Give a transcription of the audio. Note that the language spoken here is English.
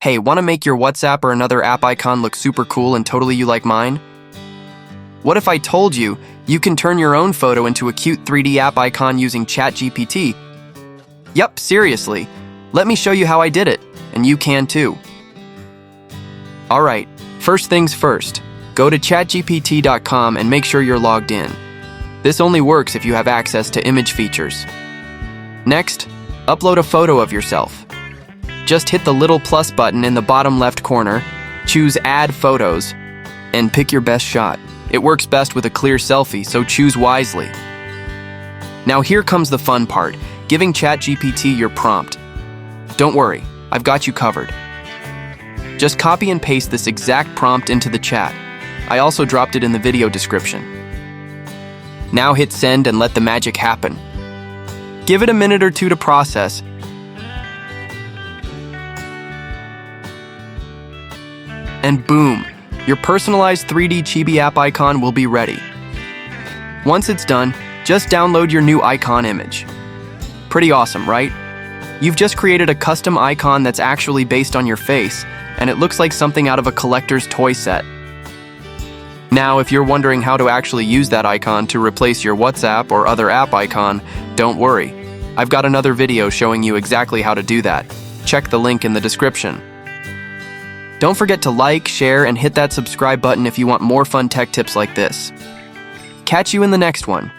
Hey, want to make your WhatsApp or another app icon look super cool and totally you like mine? What if I told you you can turn your own photo into a cute 3D app icon using ChatGPT? Yep, seriously. Let me show you how I did it, and you can too. Alright, first things first. Go to chatgpt.com and make sure you're logged in. This only works if you have access to image features. Next, upload a photo of yourself. Just hit the little plus button in the bottom left corner, choose Add Photos, and pick your best shot. It works best with a clear selfie, so choose wisely. Now here comes the fun part, giving ChatGPT your prompt. Don't worry, I've got you covered. Just copy and paste this exact prompt into the chat. I also dropped it in the video description. Now hit send and let the magic happen. Give it a minute or two to process. And boom, your personalized 3D chibi app icon will be ready. Once it's done, just download your new icon image. Pretty awesome, right? You've just created a custom icon that's actually based on your face, and it looks like something out of a collector's toy set. Now, if you're wondering how to actually use that icon to replace your WhatsApp or other app icon, don't worry. I've got another video showing you exactly how to do that. Check the link in the description. Don't forget to like, share, and hit that subscribe button if you want more fun tech tips like this. Catch you in the next one.